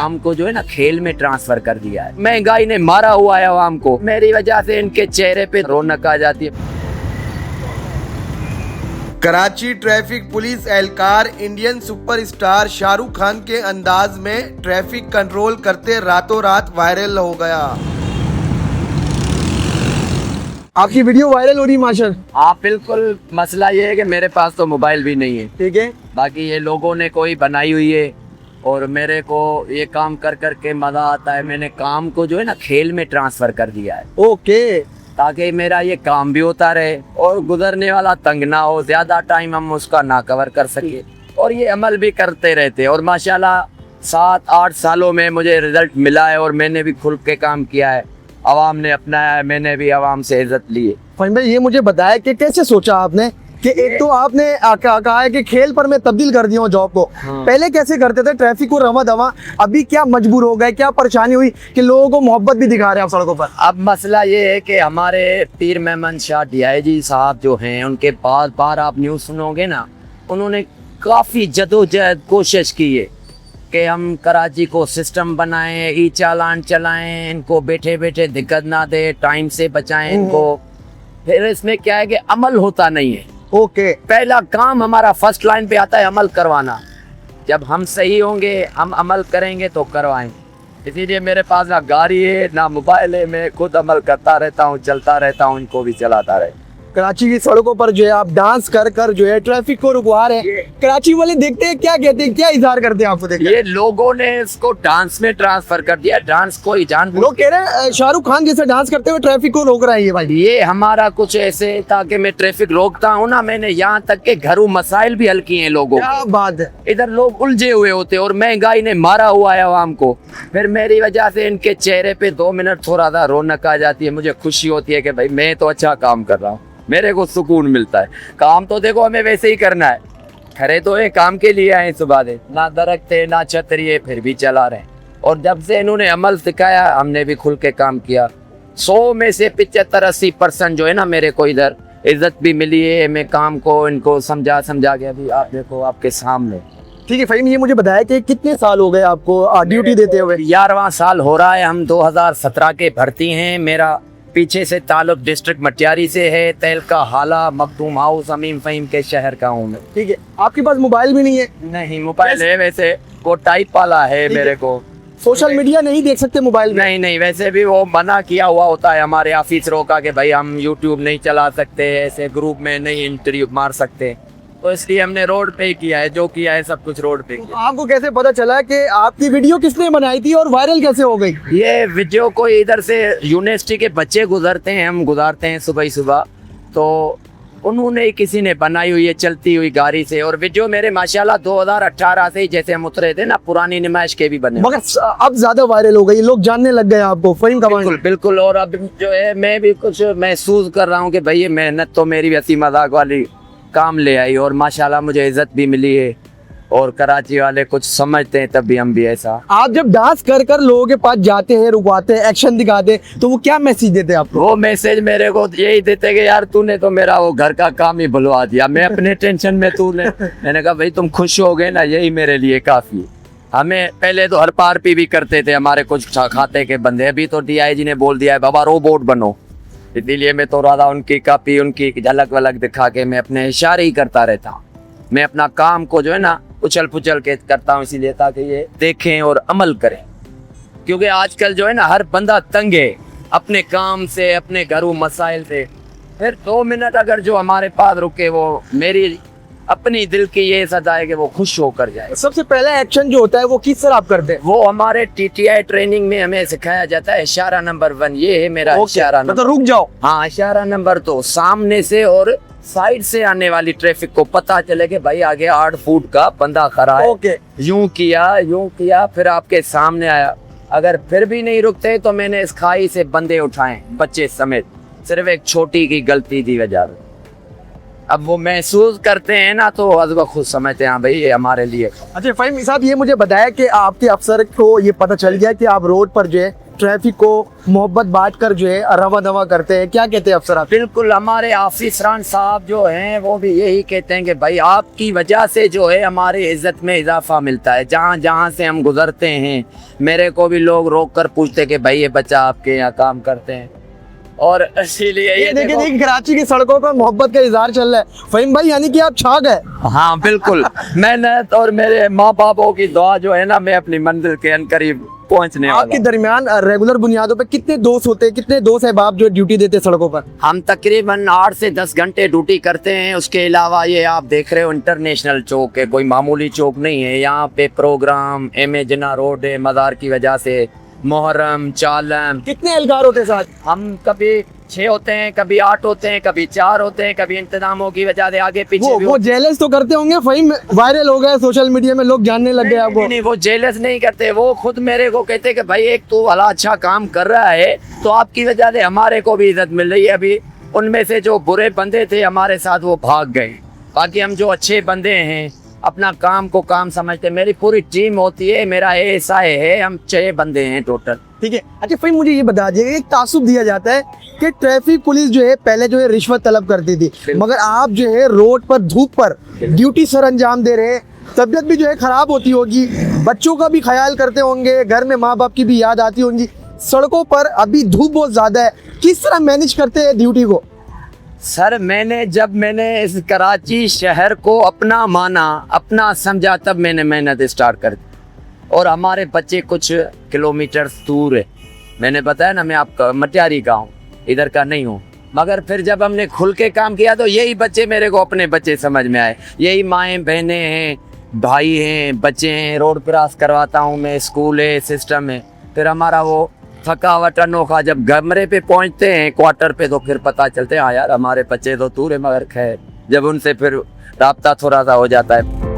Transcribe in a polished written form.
काम को जो है ना खेल में ट्रांसफर कर दिया है। महंगाई ने मारा हुआ है आवाम को, मेरी वजह से इनके चेहरे पे रौनक आ जाती है। कराची ट्रैफिक पुलिस एहलकार इंडियन सुपरस्टार शाहरुख खान के अंदाज में ट्रैफिक कंट्रोल करते रातों रात वायरल हो गया। आपकी वीडियो वायरल हो रही माशर। हाँ बिल्कुल, मसला ये है कि मेरे पास तो मोबाइल भी नहीं है, ठीक है, बाकी ये लोगों ने कोई बनाई हुई है और मेरे को ये काम कर कर के मजा आता है। मैंने काम को जो है ना खेल में ट्रांसफर कर दिया है, ओके, ताकि मेरा ये काम भी होता रहे और गुजरने वाला तंग ना हो, ज्यादा टाइम हम उसका ना कवर कर सके और ये अमल भी करते रहते। और माशाल्लाह 7-8 सालों में मुझे रिजल्ट मिला है और मैंने भी खुल के काम किया है, आवाम ने अपनाया है, मैंने भी आवाम से इज्जत ली है। फहीम भाई ये मुझे बताया कि कैसे सोचा आपने कि एक तो आपने कहा है कि खेल पर मैं तब्दील कर दिया हूँ जॉब को। हाँ। पहले कैसे करते थे ट्रैफिक को रवा दवा, अभी क्या मजबूर हो गए, क्या परेशानी हुई कि लोगों को मोहब्बत भी दिखा रहे हैं आप सड़कों पर? अब मसला ये है कि हमारे पीर मेमन शाह DIG साहब जो हैं, उनके बार आप न्यूज़ सुनोगे ना, उन्होंने काफ़ी जदोजहद कोशिश की है कि हम कराची को सिस्टम बनाएं, ई चालान चलाएं, इनको बैठे बैठे दिक्कत ना दे, टाइम से बचाएं इनको। फिर इसमें क्या है कि अमल होता नहीं है। ओके, पहला काम हमारा फर्स्ट लाइन पे आता है अमल करवाना। जब हम सही होंगे, हम अमल करेंगे तो करवाएं। इसीलिए मेरे पास ना गाड़ी है ना मोबाइल है, मैं खुद अमल करता रहता हूँ, चलता रहता हूँ, इनको भी चलाता रहे। कराची की सड़कों पर जो है आप डांस कर कर जो है ट्रैफिक को रुकवा रहे हैं। कराची वाले देखते हैं, क्या कहते हैं, क्या इजहार करते हैं आपको देख? ये लोगों ने इसको डांस में ट्रांसफर कर दिया। डांस कोई जान, लोग कह रहे हैं शाहरुख खान जैसे डांस करते हुए ट्रैफिक को रोक रहा है ये भाई। ये हमारा कुछ ऐसे ताकि मैं ट्रैफिक रोकता हूँ ना, मैंने यहाँ तक के घरों मसाइल भी हल किए हैं लोगों को। क्या बात है। इधर लोग उलझे हुए होते और महंगाई ने मारा हुआ है आवाम को, फिर मेरी वजह से इनके चेहरे पे 2 मिनट थोड़ा सा रौनक आ जाती है। मुझे खुशी होती है कि भाई मैं तो अच्छा काम कर रहा हूँ, मेरे को सुकून मिलता है। काम तो देखो हमें वैसे ही करना है, खरे तो ये काम के लिए आए सुबह दे, ना दरख्त है ना छतरी है, फिर भी चला रहे। और जब से इन्होंने अमल सिखाया, हमने भी खुल के काम किया। 100 में से 75-80% जो है ना मेरे को इधर इज्जत भी मिली है। मैं काम को इनको समझा के, अभी आप देखो आपके सामने। ठीक है फहीम, ये मुझे बताया कि कितने साल हो गए आपको ड्यूटी देते हुए? 11वां साल हो रहा है। हम 2017 के भर्ती हैं। मेरा पीछे से ताल्लुक डिस्ट्रिक्ट मटियारी से है, तेलका हाला मखदूम हाउस अमीन फहीम के शहर का हूँ मैं। ठीक है, आपके पास मोबाइल भी नहीं है? नहीं, मोबाइल है वैसे, वो टाइप वाला है मेरे को। सोशल मीडिया नहीं देख सकते मोबाइल में? नहीं, वैसे भी वो मना किया हुआ होता है हमारे ऑफिसरों का कि भाई हम यूट्यूब नहीं चला सकते, ऐसे ग्रुप में नहीं इंटरव्यू मार सकते, तो इसलिए हमने रोड पे ही किया है। जो किया है सब कुछ रोड पे किया। आपको कैसे पता चला कि आपकी वीडियो किसने बनाई थी और वायरल कैसे हो गई? ये वीडियो को इधर से यूनिवर्सिटी के बच्चे गुजरते हैं, हम गुजारते हैं सुबह ही सुबह, तो उन्होंने किसी ने बनाई हुई है चलती हुई गाड़ी से। और वीडियो मेरे माशाल्लाह 2018 से ही जैसे हम उतरे थे ना, पुरानी नुमाइश के भी बने, मगर अब ज्यादा वायरल हो गई, लोग जानने लग गए आपको फहीम कमान। बिल्कुल। और अब जो है मैं भी कुछ महसूस कर रहा हूँ कि भाई ये मेहनत तो मेरी वैसी मजाक वाली काम ले आई और माशाल्लाह मुझे इज्जत भी मिली है और कराची वाले कुछ समझते हैं, तब भी हम भी ऐसा। आप जब डांस कर कर लोगों के पास जाते हैं, रुकवाते हैं, एक्शन दिखाते हैं, तो वो क्या मैसेज देते हैं आपको? वो मैसेज मेरे को यही देते कि यार तूने तो मेरा वो घर का काम ही भुलवा दिया, मैं अपने टेंशन में तूने। मैंने कहा भाई तुम खुश हो गए ना, यही मेरे लिए काफी। हमें पहले तो हर पार पी भी करते थे हमारे कुछ खाते के बंदे, अभी तो DIG ने बोल दिया है बाबा रोबोट बनो, इसीलिए मैं तो राधा उनकी कापी उनकी झलक वलक दिखा के मैं अपने इशारे ही करता रहता हूँ। मैं अपना काम को जो है ना उछल पुछल के करता हूँ, इसीलिए ताकि ये देखें और अमल करें। क्योंकि आजकल जो है ना हर बंदा तंग है अपने काम से, अपने घरों मसाइल से। फिर 2 मिनट अगर जो हमारे पास रुके, वो मेरी अपनी दिल की ये सदा है कि वो खुश होकर जाए। सबसे पहला एक्शन जो होता है वो किस तरह आप करते हैं? वो हमारे TTI ट्रेनिंग में हमें सिखाया जाता है। इशारा नंबर 1 ये है मेरा इशारा नंबर। मतलब रुक जाओ। हाँ, इशारा नंबर 2 सामने से और साइड से आने वाली ट्रैफिक को पता चले कि भाई आगे 8 फुट का बंदा खड़ा है। ओके, यूं किया, फिर आपके सामने आया। अगर फिर भी नहीं रुकते तो मैंने इस खाई से बंदे उठाए बच्चे समेत, सिर्फ एक छोटी की गलती की वजह से। अब वो महसूस करते हैं ना तो अज़ब खुद समझते हैं भाई ये हमारे लिए। अच्छा फहीम साहब, ये मुझे बताया कि आपके अफसर को ये पता चल गया कि आप रोड पर जो है ट्रैफिक को मोहब्बत बांट कर जो है रवा दवा करते हैं, क्या कहते हैं अफसर आप? बिल्कुल, हमारे ऑफिसरान साहब जो हैं वो भी यही कहते हैं कि भाई आपकी वजह से जो है हमारी इज्जत में इजाफा मिलता है। जहाँ जहाँ से हम गुजरते हैं मेरे को भी लोग रोक कर पूछते कि भाई ये बच्चा आपके यहाँ काम करते हैं, और इसीलिए ये देखिए कराची की सड़कों पर मोहब्बत का इजहार चल रहा है। फहीम भाई यानी कि आप छा गए। हाँ बिल्कुल, मेहनत और मेरे माँ बापों की दुआ जो है ना, मैं अपनी मंजिल के अनकरीब पहुंचने वाला आपके हूं। दरमियान रेगुलर बुनियादों पे कितने दोस्त होते हैं, कितने दोस्त अहबाब जो ड्यूटी देते हैं सड़कों पर? हम तकरीबन 8 से 10 घंटे ड्यूटी करते हैं। उसके अलावा ये आप देख रहे हो इंटरनेशनल चौक है, कोई मामूली चौक नहीं है। यहाँ पे प्रोग्राम एम जिन्ना रोड है, मज़ार की वजह से मुहर्रम चालम। कितने एहलकार होते हैं साथ? हम कभी 6 होते हैं, कभी 8 होते हैं, कभी 4 होते हैं, कभी इंतजामों की वजह से आगे पीछे भी वो जेलस तो करते होंगे फहीम, वायरल हो गए सोशल मीडिया में, लोग जानने लग गए नहीं, आपको। नहीं, नहीं, वो जेलस नहीं करते। वो खुद मेरे को कहते कि भाई एक तो भला अच्छा काम कर रहा है तो आपकी वजह से हमारे को भी इज्जत मिल रही है। अभी उनमें से जो बुरे बंदे थे हमारे साथ वो भाग गए, बाकी हम जो अच्छे बंदे हैं अपना काम को काम समझते। मेरी पूरी टीम होती है, मेरा एएसआई है, हम 6 बंदे हैं टोटल। ठीक है, अच्छा फहीम मुझे ये बता दीजिए, एक तासुब दिया जाता है कि ट्रैफिक पुलिस जो है पहले जो है रिश्वत तलब करती थी, मगर आप जो है रोड पर धूप पर ड्यूटी सर अंजाम दे रहे हैं, तबीयत भी जो है खराब होती होगी, बच्चों का भी ख्याल करते होंगे, घर में माँ बाप की भी याद आती होंगी, सड़कों पर अभी धूप बहुत ज्यादा है, किस तरह मैनेज करते हैं ड्यूटी को? सर जब मैंने इस कराची शहर को अपना माना, अपना समझा, तब मैंने मेहनत स्टार्ट कर दी। और हमारे बच्चे कुछ किलोमीटर दूर है, मैंने बताया ना मैं आपका मटियारी का हूँ, इधर का नहीं हूँ। मगर फिर जब हमने खुल के काम किया तो यही बच्चे मेरे को अपने बच्चे समझ में आए। यही माएँ बहनें हैं, भाई हैं, बच्चे हैं, रोड क्रॉस करवाता हूँ मैं, स्कूल है, सिस्टम है। फिर हमारा वो थकावट अनोखा जब कमरे पे पहुंचते हैं, क्वार्टर पे, तो फिर पता चलते हैं हाँ यार हमारे बच्चे तो दूर है, मगर खैर जब उनसे फिर राब्ता थोड़ा सा हो जाता है।